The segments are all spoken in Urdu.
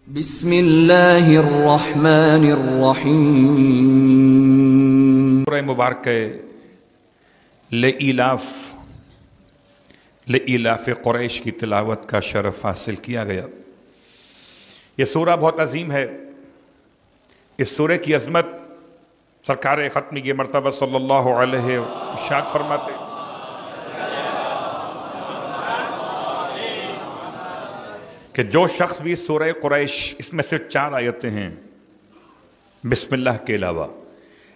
بسم اللہ الرحمن الرحیم۔ سورہ مبارکہ لإلاف قریش کی تلاوت کا شرف حاصل کیا گیا۔ یہ سورہ بہت عظیم ہے۔ اس سورہ کی عظمت سرکار ختمی یہ مرتبہ صلی اللہ علیہ ارشاد فرماتے کہ جو شخص بھی سورہ قریش، اس میں سے 4 آیتیں ہیں بسم اللہ کے علاوہ،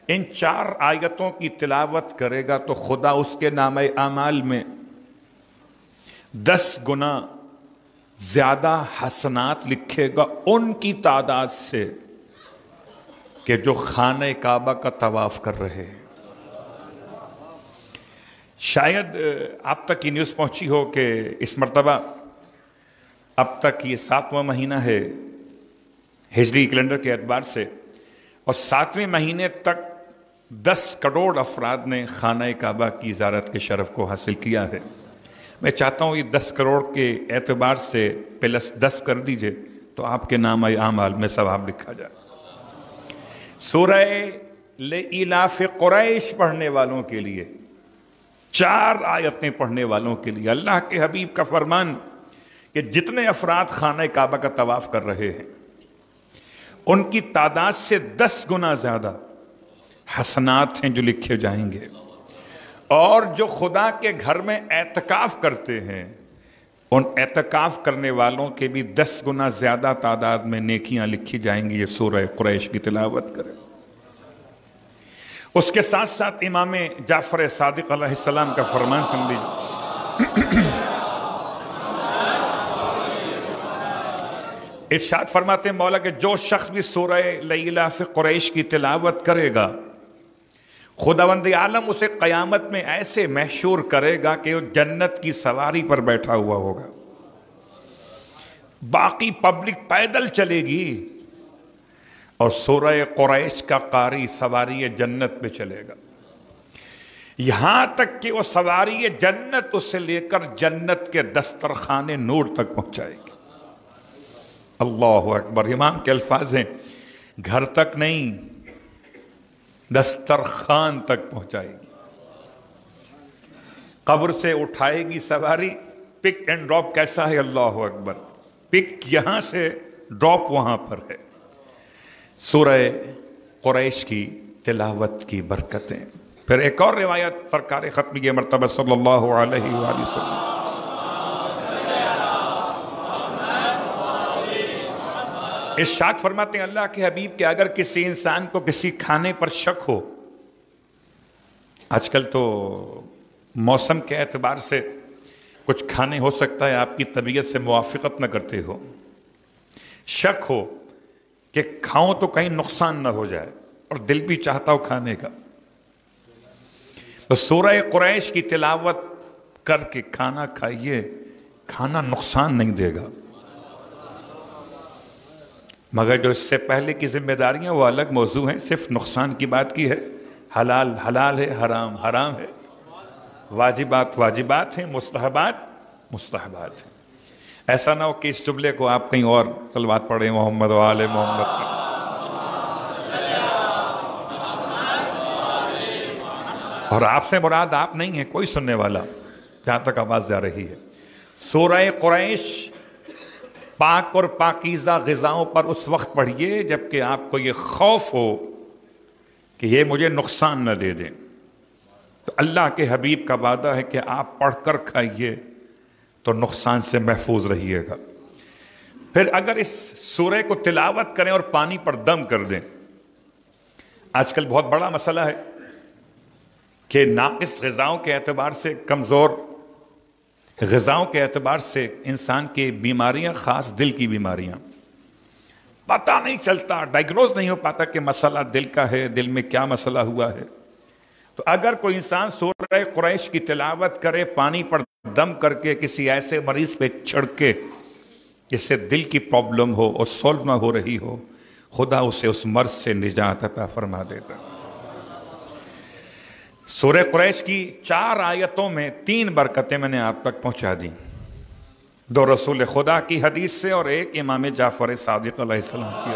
ان 4 آیتوں کی تلاوت کرے گا تو خدا اس کے نامہ اعمال میں 10 گنا زیادہ حسنات لکھے گا ان کی تعداد سے کہ جو خانہ کعبہ کا طواف کر رہے ہیں۔ شاید آپ تک یہ نیوز پہنچی ہو کہ اس مرتبہ اب تک یہ 7واں مہینہ ہے ہجری کیلنڈر کے اعتبار سے، اور 7ویں مہینے تک 10 کروڑ افراد نے خانہ کعبہ کی زیارت کے شرف کو حاصل کیا ہے۔ میں چاہتا ہوں یہ 10 کروڑ کے اعتبار سے +10 کر دیجئے تو آپ کے نامہ اعمال میں ثواب لکھا جائے۔ سورہ لإلاف قریش پڑھنے والوں کے لیے، 4 آیتیں پڑھنے والوں کے لیے اللہ کے حبیب کا فرمان کہ جتنے افراد خانہ کعبہ کا طواف کر رہے ہیں ان کی تعداد سے 10 گنا زیادہ حسنات ہیں جو لکھے جائیں گے، اور جو خدا کے گھر میں اعتکاف کرتے ہیں ان اعتکاف کرنے والوں کے بھی 10 گنا زیادہ تعداد میں نیکیاں لکھی جائیں گی۔ یہ سورہ قریش کی تلاوت کریں۔ اس کے ساتھ ساتھ امام جعفر صادق علیہ السلام کا فرمان سن لیجیے۔ ارشاد فرماتے ہیں مولا کہ جو شخص بھی سورہ لإلاف قریش کی تلاوت کرے گا خداوند عالم اسے قیامت میں ایسے محشور کرے گا کہ وہ جنت کی سواری پر بیٹھا ہوا ہوگا، باقی پبلک پیدل چلے گی اور سورہ قریش کا قاری سواری جنت پہ چلے گا، یہاں تک کہ وہ سواری جنت اسے لے کر جنت کے دسترخوان نور تک پہنچائے گی۔ اللہ اکبر۔ امام کے الفاظ ہیں گھر تک نہیں دسترخوان تک پہنچائے گی، قبر سے اٹھائے گی سواری۔ پک اینڈ ڈراپ کیسا ہے؟ اللہ اکبر۔ پک یہاں سے، ڈراپ وہاں پر ہے۔ سورہ قریش کی تلاوت کی برکتیں۔ پھر ایک اور روایت سرکار ختمی مرتبہ صلی اللہ علیہ وآلہ وسلم ارشاد فرماتے ہیں اللہ کے حبیب کہ اگر کسی انسان کو کسی کھانے پر شک ہو، آج کل تو موسم کے اعتبار سے کچھ کھانے ہو سکتا ہے آپ کی طبیعت سے موافقت نہ کرتے ہو، شک ہو کہ کھاؤں تو کہیں نقصان نہ ہو جائے اور دل بھی چاہتا ہو کھانے کا، تو سورہ قریش کی تلاوت کر کے کھانا کھائیے، کھانا نقصان نہیں دے گا۔ مگر جو اس سے پہلے کی ذمہ داریاں وہ الگ موضوع ہیں، صرف نقصان کی بات کی ہے۔ حلال حلال ہے، حرام حرام ہے، واجبات واجبات ہیں، مستحبات مستحبات ہیں۔ ایسا نہ ہو کہ اس جملے کو آپ کہیں اور صلوات پڑھیں محمد و آل محمد پر۔ اور آپ سے مراد آپ نہیں ہیں، کوئی سننے والا جہاں تک آواز جا رہی ہے۔ سورہ قریش پاک اور پاکیزہ غذاؤں پر اس وقت پڑھیے جبکہ آپ کو یہ خوف ہو کہ یہ مجھے نقصان نہ دے دیں، تو اللہ کے حبیب کا وعدہ ہے کہ آپ پڑھ کر کھائیے تو نقصان سے محفوظ رہیے گا۔ پھر اگر اس سورہ کو تلاوت کریں اور پانی پر دم کر دیں، آج کل بہت بڑا مسئلہ ہے کہ ناقص غذاؤں کے اعتبار سے، کمزور غذاؤں کے اعتبار سے انسان کی بیماریاں، خاص دل کی بیماریاں، پتہ نہیں چلتا، ڈائگنوز نہیں ہو پاتا کہ مسئلہ دل کا ہے، دل میں کیا مسئلہ ہوا ہے۔ تو اگر کوئی انسان سورہ قریش کی تلاوت کرے پانی پر دم کر کے کسی ایسے مریض پہ چھڑکے جس سے دل کی پرابلم ہو اور سولو نہ ہو رہی ہو، خدا اسے اس مرض سے نجات عطا فرما دیتا۔ سورہ قریش کی 4 آیتوں میں 3 برکتیں میں نے آپ تک پہنچا دی۔ دو رسول خدا کی حدیث سے اور ایک امام جعفر صادق علیہ السلام کی